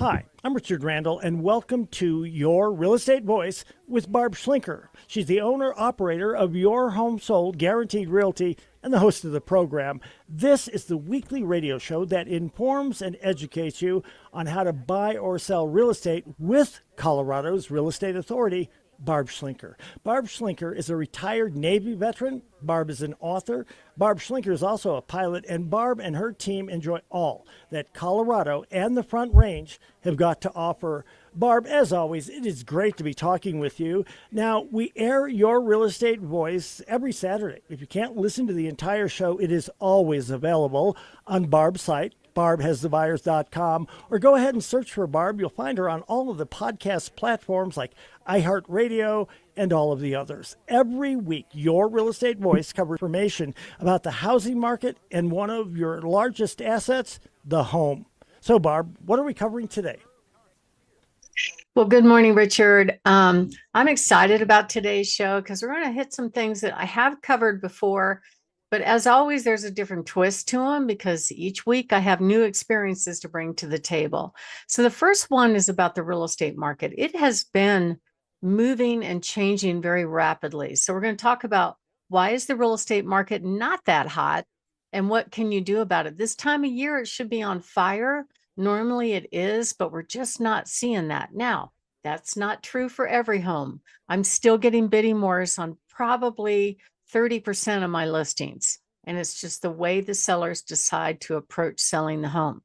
Hi, I'm Richard Randall, and welcome to Your Real Estate Voice with Barb Schlinker. She's the owner-operator of Your Home Sold Guaranteed Realty and the host of the program. This is the weekly radio show that informs and educates you on how to buy or sell real estate with Colorado's Real Estate Authority, Barb Schlinker. Barb Schlinker is a retired Navy veteran. Barb is an author. Barb Schlinker is also a pilot, and Barb and her team enjoy all that Colorado and the Front Range have got to offer. Barb, as always, it is great to be talking with you. Now, we air Your Real Estate Voice every Saturday. If you can't listen to the entire show, it is always available on Barb's site, barbhasthebuyers.com, or go ahead and search for Barb. You'll find her on all of the podcast platforms like iHeartRadio and all of the others. Every week, Your Real Estate Voice covers information about the housing market and one of your largest assets, the home. So, Barb, what are we covering today? Well, good morning, Richard. I'm excited about today's show because we're going to hit some things that I have covered before. But as always, there's a different twist to them because each week I have new experiences to bring to the table. So the first one is about the real estate market. It has been moving and changing very rapidly. So we're going to talk about why is the real estate market not that hot and what can you do about it? This time of year, it should be on fire. Normally it is, but we're just not seeing that. Now, that's not true for every home. I'm still getting bidding wars on probably 30% of my listings. And it's just the way the sellers decide to approach selling the home.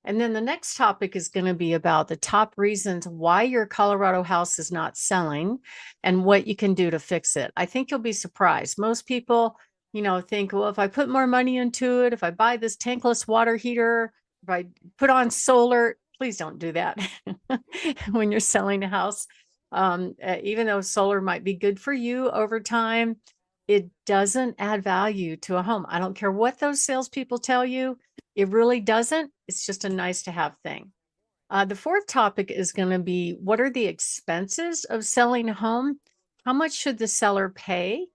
And then the next topic is going to be about the top reasons why your Colorado house is not selling and what you can do to fix it. I think you'll be surprised. Most people, think, well, if I put more money into it, if I buy this tankless water heater, if I put on solar, please don't do that when you're selling a house. Even though solar might be good for you over time, it doesn't add value to a home. I don't care what those salespeople tell you. It really doesn't. It's just a nice to have thing. The fourth topic is going to be, what are the expenses of selling a home? How much should the seller pay?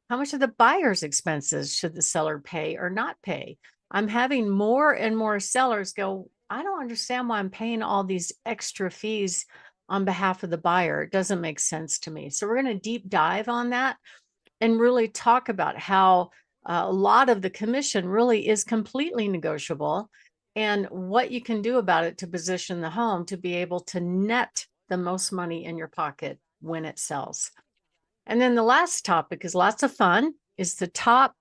How much of the buyer's expenses should the seller pay or not pay? I'm having more and more sellers go, I don't understand why I'm paying all these extra fees on behalf of the buyer. It doesn't make sense to me. So we're going to deep dive on that and really talk about how a lot of the commission really is completely negotiable and what you can do about it to position the home to be able to net the most money in your pocket when it sells. And then the last topic is lots of fun, is the top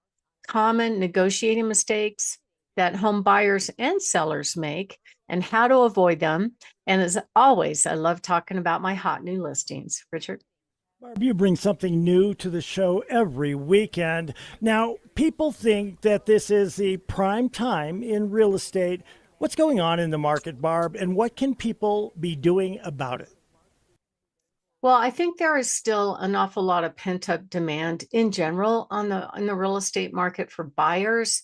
common negotiating mistakes that home buyers and sellers make and how to avoid them. And as always, I love talking about my hot new listings. Richard? Barb, you bring something new to the show every weekend. Now, people think that this is the prime time in real estate. What's going on in the market, Barb, and what can people be doing about it? Well, I think there is still an awful lot of pent-up demand in general on the real estate market for buyers.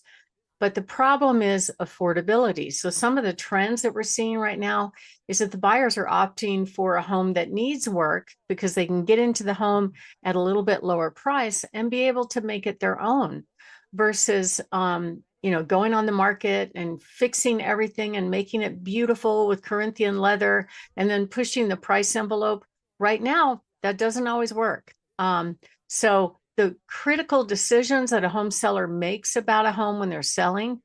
But the problem is affordability. So some of the trends that we're seeing right now is that the buyers are opting for a home that needs work because they can get into the home at a little bit lower price and be able to make it their own versus, going on the market and fixing everything and making it beautiful with Corinthian leather and then pushing the price envelope. Right now, that doesn't always work. So the critical decisions that a home seller makes about a home when they're selling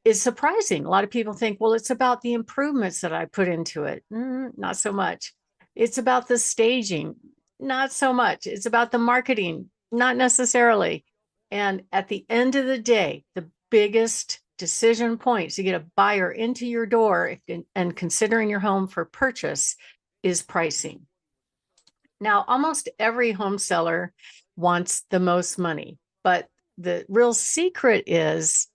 is surprising. A lot of people think, well, it's about the improvements that I put into it. Not so much. It's about the staging. Not so much. It's about the marketing. Not necessarily. And at the end of the day, the biggest decision point to get a buyer into your door and considering your home for purchase is pricing. Now, almost every home seller wants the most money, but the real secret is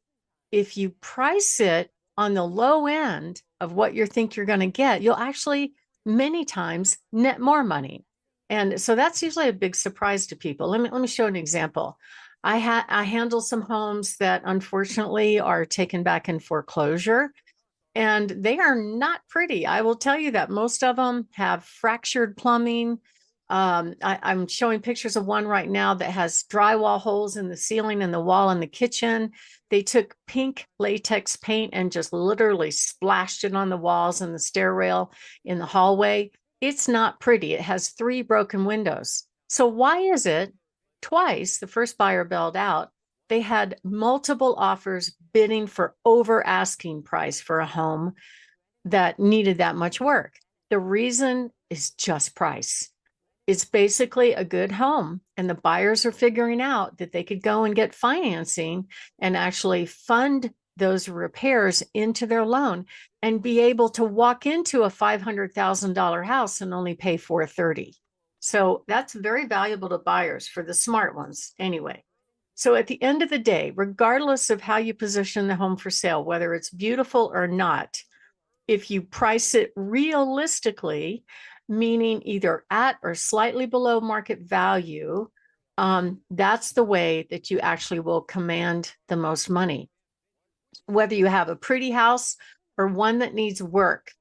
if you price it on the low end of what you think you're going to get, you'll actually many times net more money. And so that's usually a big surprise to people. Let me show an example. I handle some homes that unfortunately are taken back in foreclosure, and they are not pretty. I will tell you that most of them have fractured plumbing. I'm showing pictures of one right now that has drywall holes in the ceiling and the wall in the kitchen. They took pink latex paint and just literally splashed it on the walls and the stair rail in the hallway. It's not pretty. It has 3 broken windows. So why is it twice the first buyer bailed out? They had multiple offers bidding for over asking price for a home that needed that much work. The reason is just price. It's basically a good home, and the buyers are figuring out that they could go and get financing and actually fund those repairs into their loan and be able to walk into a $500,000 house and only pay $430,000. So that's very valuable to buyers, for the smart ones anyway. So at the end of the day, regardless of how you position the home for sale, whether it's beautiful or not, if you price it realistically, meaning either at or slightly below market value, that's the way that you actually will command the most money. Whether you have a pretty house or one that needs work.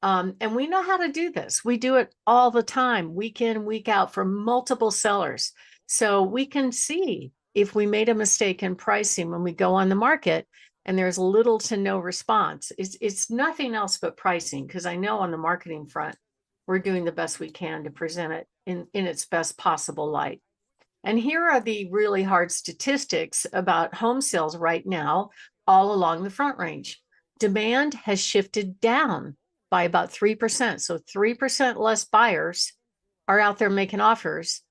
And we know how to do this. We do it all the time, week in, week out, for multiple sellers. So we can see if we made a mistake in pricing when we go on the market and there's little to no response. It's nothing else but pricing, because I know on the marketing front, we're doing the best we can to present it in its best possible light. And here are the really hard statistics about home sales right now, all along the Front Range. Demand has shifted down by about 3%. So 3% less buyers are out there making offers.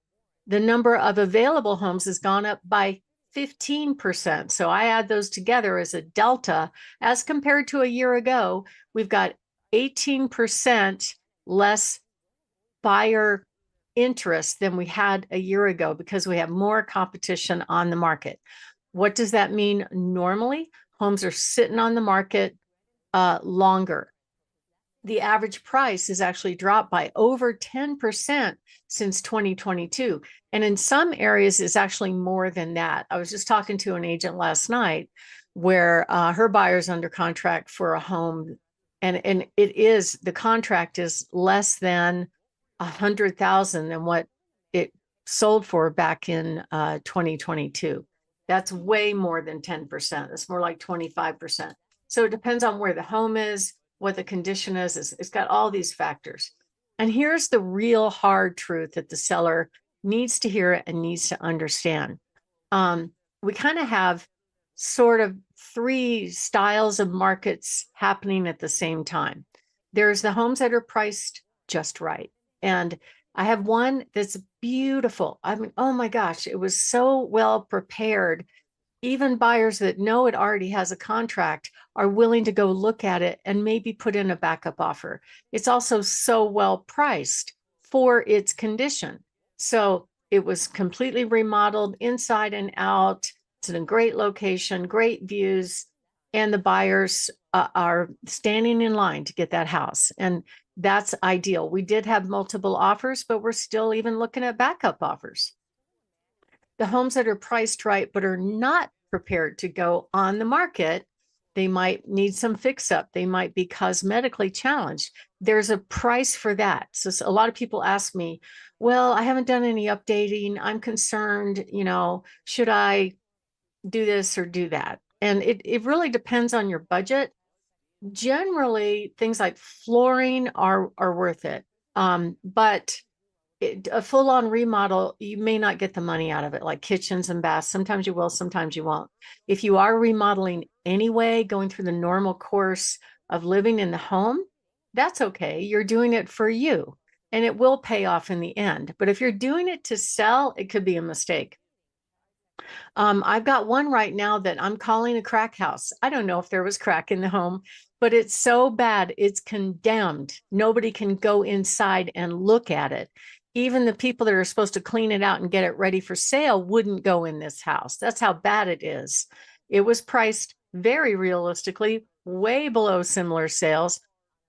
The number of available homes has gone up by 15%. So I add those together as a delta. As compared to a year ago, we've got 18% less buyer interest than we had a year ago because we have more competition on the market. What does that mean normally? Homes are sitting on the market longer. The average price has actually dropped by over 10% since 2022. And in some areas, it's actually more than that. I was just talking to an agent last night where her buyer's under contract for a home, and the contract is less than 100,000 than what it sold for back in 2022. That's way more than 10%. It's more like 25%. So it depends on where the home is, what the condition is. It's got all these factors. And here's the real hard truth that the seller needs to hear and needs to understand. We kind of have sort of 3 styles of markets happening at the same time. There's the homes that are priced just right. And I have one that's beautiful. I mean, oh my gosh, it was so well prepared. Even buyers that know it already has a contract are willing to go look at it and maybe put in a backup offer. It's also so well priced for its condition. So it was completely remodeled inside and out. It's in a great location, great views, and the buyers are standing in line to get that house. And that's ideal. We did have multiple offers, but we're still even looking at backup offers. The homes that are priced right but are not prepared to go on the market, they might need some fix up. They might be cosmetically challenged. There's a price for that. So a lot of people ask me, well, I haven't done any updating. I'm concerned, should I do this or do that? And it really depends on your budget. Generally, things like flooring are worth it. But a full-on remodel, you may not get the money out of it, like kitchens and baths. Sometimes you will, sometimes you won't. If you are remodeling anyway, going through the normal course of living in the home, that's okay. You're doing it for you, and it will pay off in the end. But if you're doing it to sell, it could be a mistake. I've got one right now that I'm calling a crack house. I don't know if there was crack in the home, but it's so bad, it's condemned. Nobody can go inside and look at it. Even the people that are supposed to clean it out and get it ready for sale wouldn't go in this house. That's how bad it is. It was priced very realistically, way below similar sales.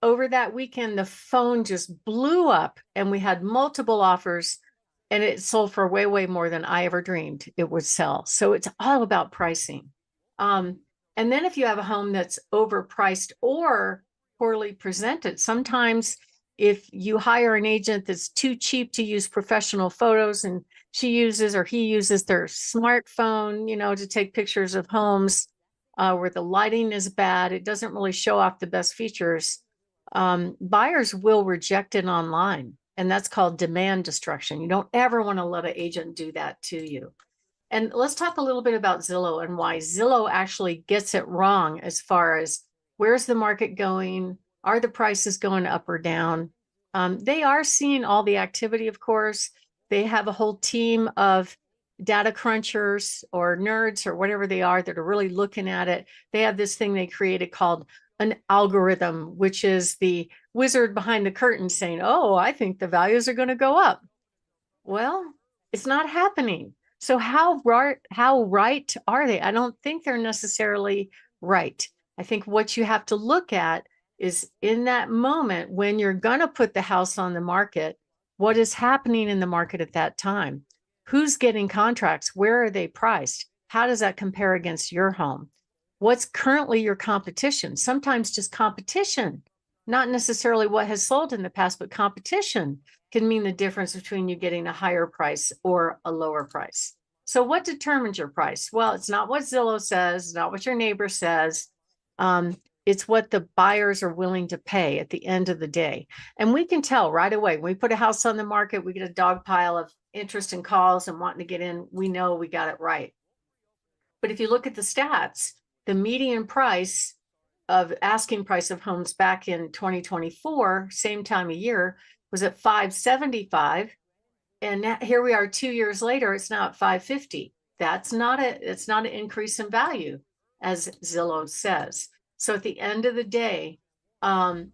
Over that weekend, the phone just blew up and we had multiple offers, and it sold for way, way more than I ever dreamed it would sell. So it's all about pricing. And then if you have a home that's overpriced or poorly presented, sometimes if you hire an agent that's too cheap to use professional photos and she uses or he uses their smartphone, to take pictures of homes where the lighting is bad, it doesn't really show off the best features. Buyers will reject it online, and that's called demand destruction. You don't ever want to let an agent do that to you. And let's talk a little bit about Zillow and why Zillow actually gets it wrong as far as where's the market going? Are the prices going up or down? They are seeing all the activity, of course. They have a whole team of data crunchers or nerds or whatever they are that are really looking at it. They have this thing they created called an algorithm, which is the wizard behind the curtain saying, oh, I think the values are going to go up. Well, it's not happening. So how right are they? I don't think they're necessarily right. I think what you have to look at is in that moment when you're going to put the house on the market, what is happening in the market at that time? Who's getting contracts? Where are they priced? How does that compare against your home? What's currently your competition? Sometimes just competition, not necessarily what has sold in the past, but competition can mean the difference between you getting a higher price or a lower price. So what determines your price? Well, it's not what Zillow says, not what your neighbor says. It's what the buyers are willing to pay at the end of the day. And we can tell right away, when we put a house on the market, we get a dog pile of interest and calls and wanting to get in, we know we got it right. But if you look at the stats, the median price of asking price of homes back in 2024, same time of year, was at 575. And now, here we are 2 years later, it's now at 550. It's not an increase in value, as Zillow says. So at the end of the day,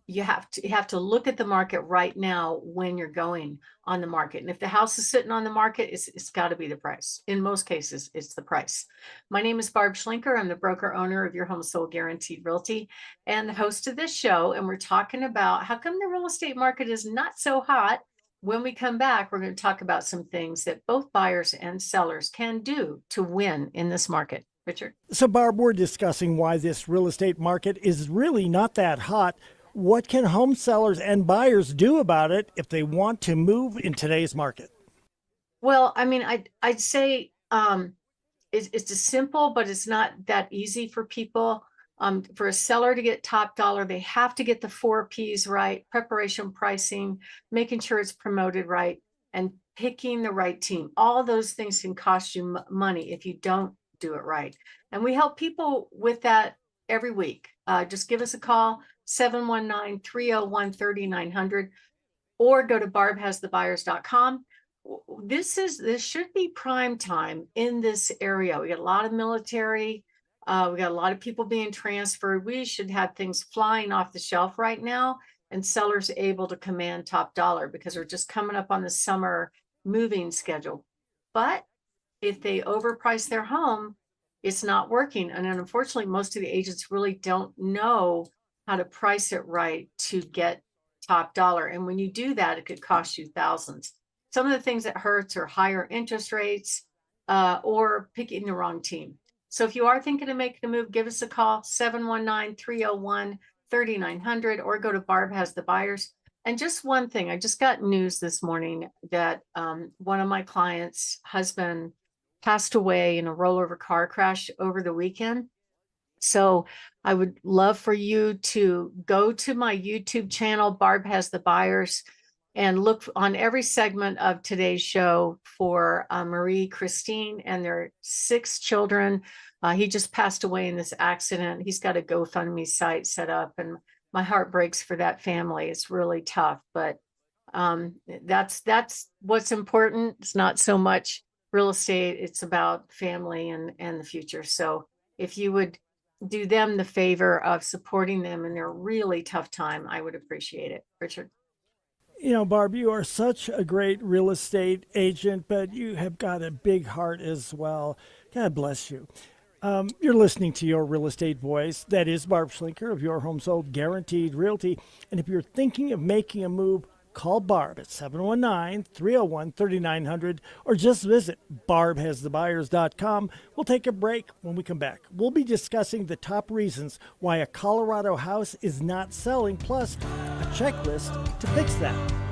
you have to look at the market right now when you're going on the market. And if the house is sitting on the market, it's got to be the price. In most cases, it's the price. My name is Barb Schlinker. I'm the broker owner of Your Home Sold Guaranteed Realty and the host of this show. And we're talking about how come the real estate market is not so hot. When we come back, we're going to talk about some things that both buyers and sellers can do to win in this market. Richard? So, Barb, we're discussing why this real estate market is really not that hot. What can home sellers and buyers do about it if they want to move in today's market? Well, I mean, I'd say it's as simple, but it's not that easy for people. For a seller to get top dollar, they have to get the 4 P's right: preparation, pricing, making sure it's promoted right, and picking the right team. All those things can cost you money if you don't do it right. And we help people with that every week. Just give us a call, 719-301-3900, or go to barbhasthebuyers.com. This should be prime time in this area. We got a lot of military. We got a lot of people being transferred. We should have things flying off the shelf right now, and sellers able to command top dollar because we're just coming up on the summer moving schedule. But if they overprice their home, it's not working. And unfortunately, most of the agents really don't know how to price it right to get top dollar. And when you do that, it could cost you thousands. Some of the things that hurts are higher interest rates or picking the wrong team. So if you are thinking of making a move, give us a call, 719-301-3900, or go to Barb Has the Buyers. And just one thing, I just got news this morning that one of my clients' husband passed away in a rollover car crash over the weekend. So I would love for you to go to my YouTube channel, Barb Has the Buyers, and look on every segment of today's show for Marie Christine and their 6 children. He just passed away in this accident. He's got a GoFundMe site set up, and my heart breaks for that family. It's really tough, but that's what's important. It's not so much real estate. It's about family and the future. So if you would do them the favor of supporting them in their really tough time, I would appreciate it. Richard? You know, Barb, you are such a great real estate agent, but you have got a big heart as well. God bless you. You're listening to Your Real Estate Voice. That is Barb Schlinker of Your Home Sold Guaranteed Realty. And if you're thinking of making a move, call Barb at 719-301-3900 or just visit barbhasthebuyers.com. We'll take a break. When we come back, we'll be discussing the top reasons why a Colorado house is not selling, plus a checklist to fix that.